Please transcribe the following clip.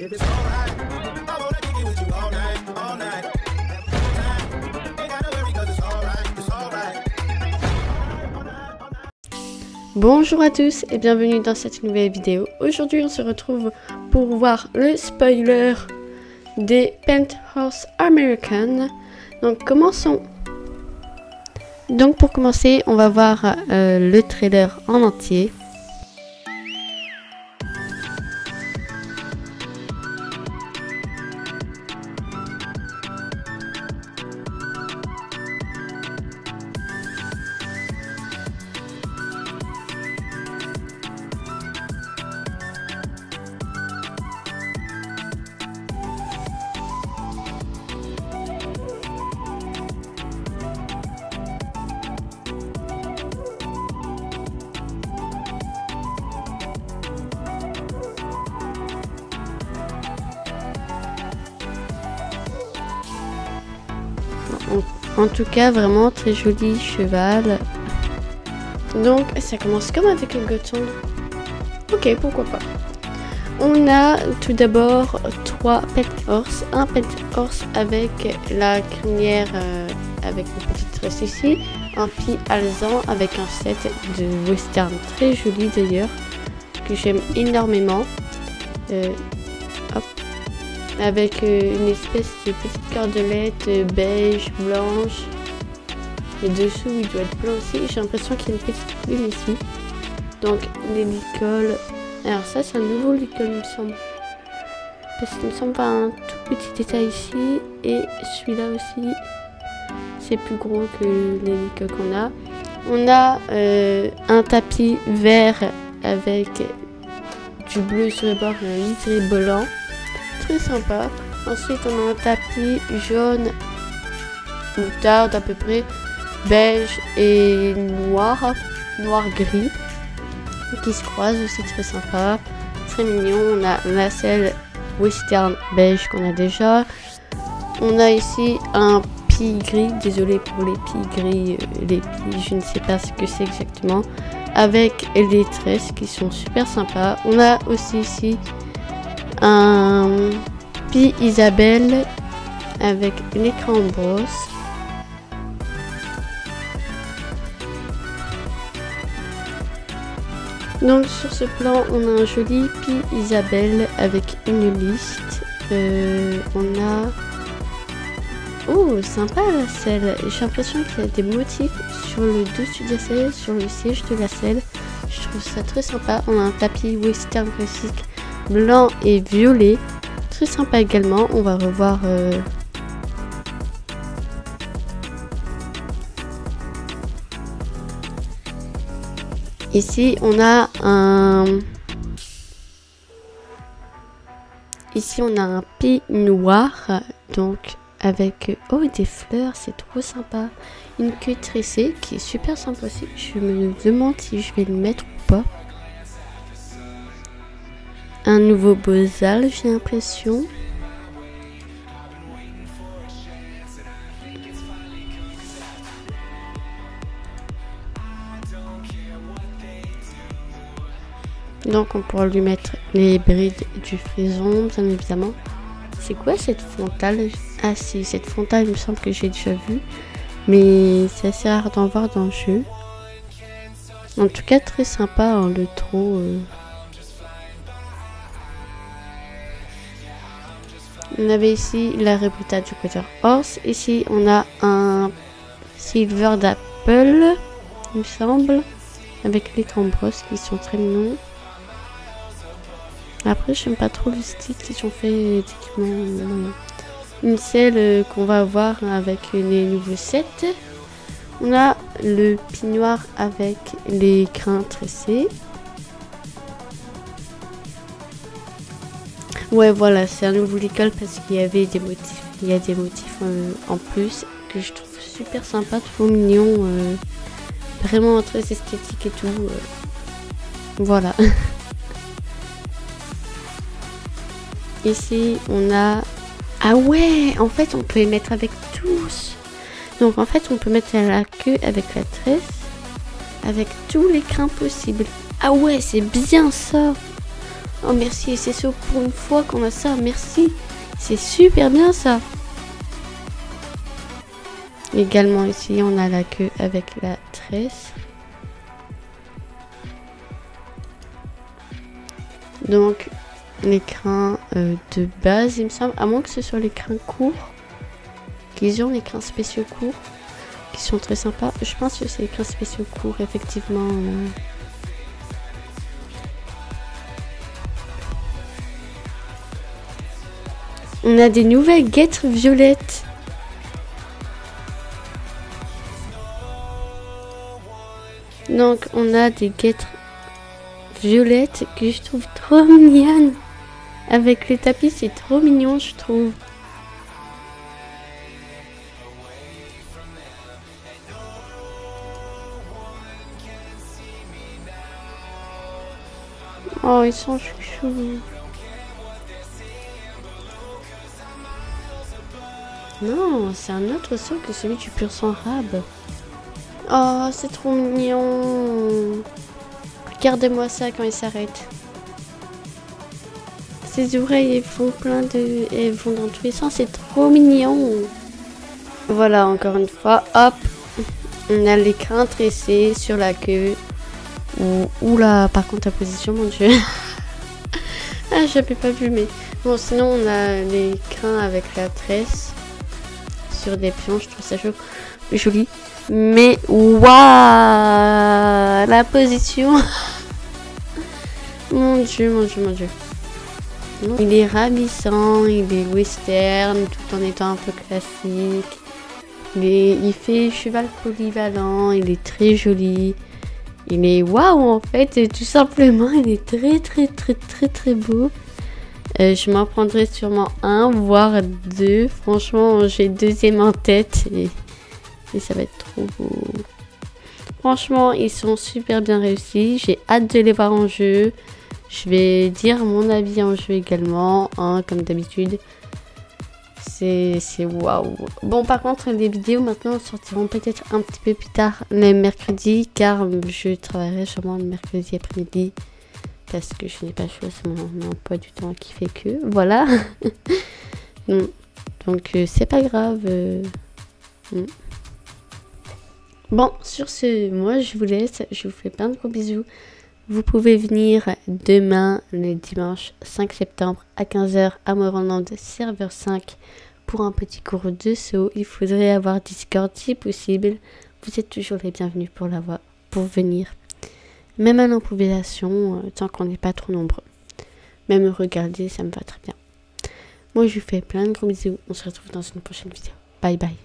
If it's alright, I wanna kick it with you all night, all night. Ain't gotta worry 'cause it's alright, it's alright. Bonjour à tous et bienvenue dans cette nouvelle vidéo. Aujourd'hui on se retrouve pour voir le spoiler des Penthorse American. Donc commençons. Donc pour commencer on va voir le trailer en entier. En tout cas, vraiment très joli cheval. Donc, ça commence comme avec un Gotham. Ok, pourquoi pas. On a tout d'abord 3 Penthorse. Un Penthorse avec la crinière avec une petite tresse ici. Un Pie alezan avec un set de western très joli d'ailleurs, que j'aime énormément. Hop. Avec une espèce de petite cordelette beige, blanche. Et dessous, il doit être blanc aussi. J'ai l'impression qu'il y a une petite plume ici. Donc, les licoles. Alors ça, c'est un nouveau licol, il me semble. Parce qu'il me semble pas un tout petit détail ici. Et celui-là aussi, c'est plus gros que les licoles qu'on a. On a un tapis vert avec du bleu sur les bords et un liseré blanc. Très sympa. Ensuite on a un tapis jaune moutarde à peu près, beige et noir gris qui se croisent aussi, très sympa, très mignon. On a un nacelle western beige qu'on a déjà. On a ici un pie gris, désolé pour les pies gris, les pies, je ne sais pas ce que c'est exactement, avec les tresses qui sont super sympas. On a aussi ici un Pie Isabelle avec un écran en brosse. Donc sur ce plan on a un joli Pie Isabelle avec une liste. On a... Oh, sympa la selle. J'ai l'impression qu'il y a des motifs sur le dessus de la selle, sur le siège de la selle. Je trouve ça très sympa. On a un tapis western classique blanc et violet, très sympa également. On va revoir ici on a un pie noir, donc avec des fleurs, c'est trop sympa. Une queue tressée qui est super sympa aussi. Je me demande si je vais le mettre ou pas. Un nouveau bozal, j'ai l'impression. Donc on pourra lui mettre les brides du frison, bien évidemment. C'est quoi cette frontale? Ah si, cette frontale, il me semble que j'ai déjà vu. Mais c'est assez rare d'en voir dans le jeu. En tout cas, très sympa, hein, le trot. On avait ici la réputa du Quarter Horse. Ici, on a un Silver d'Apple, il me semble, avec les brosse qui sont très mignons. Après, j'aime pas trop le style qu'ils ont fait d'équipement. Une selle qu'on va avoir avec les nouveaux sets. On a le pie noir avec les crins tressés. Ouais, voilà, c'est un nouveau licol parce qu'il y avait des motifs. Il y a des motifs en plus que je trouve super sympa, trop mignon, vraiment très esthétique et tout. Voilà. Ici, on a... Ah ouais, en fait, on peut les mettre avec tous. Donc, en fait, on peut mettre la queue avec la tresse, avec tous les crins possibles. Ah ouais, c'est bien ça. Oh Oh merci, c'est sûr pour une fois qu'on a ça, merci. C'est super bien ça. Également ici, on a la queue avec la tresse. Donc, les crins de base, il me semble, à moins que ce soit les crins courts, qu'ils ont les crins spéciaux courts, qui sont très sympas. Je pense que c'est les crins spéciaux courts, effectivement. On a des nouvelles guêtres violettes. Donc, on a des guêtres violettes que je trouve trop mignonnes. Avec le tapis, c'est trop mignon, je trouve. Oh, ils sont chouchous. Non, c'est un autre saut que celui du pur sang rab. Oh, c'est trop mignon. Regardez-moi ça quand il s'arrête. Ses oreilles elles font plein de... Elles vont dans tous les sens, c'est trop mignon. Voilà, encore une fois, hop. On a les crins tressés sur la queue. Oula, par contre la position, mon dieu. Ah, j'avais pas vu, mais... Bon, sinon on a les crins avec la tresse. Sur des pions, je trouve ça joli. Mais waouh, la position. Mon dieu, mon dieu, mon dieu. Il est ravissant, il est western tout en étant un peu classique. Il fait cheval polyvalent, il est très joli. Il est waouh en fait, tout simplement, il est très beau. Je m'en prendrai sûrement un, voire deux. Franchement, j'ai le deuxième en tête et ça va être trop beau. Franchement, ils sont super bien réussis. J'ai hâte de les voir en jeu. Je vais dire mon avis en jeu également, hein, comme d'habitude. C'est waouh. Bon, par contre, les vidéos maintenant sortiront peut-être un petit peu plus tard, le mercredi, car je travaillerai sûrement le mercredi après-midi. Parce que je n'ai pas choisi mon emploi du temps qui fait que, voilà. Donc, c'est pas grave. Bon, sur ce, moi, je vous laisse. Je vous fais plein de gros bisous. Vous pouvez venir demain, le dimanche 5 septembre à 15 h à Morandland, serveur 5, pour un petit cours de saut. Il faudrait avoir Discord si possible. Vous êtes toujours les bienvenus pour venir. Même à l'improvisation, tant qu'on n'est pas trop nombreux. Même regarder, ça me va très bien. Moi, je vous fais plein de gros bisous. On se retrouve dans une prochaine vidéo. Bye bye.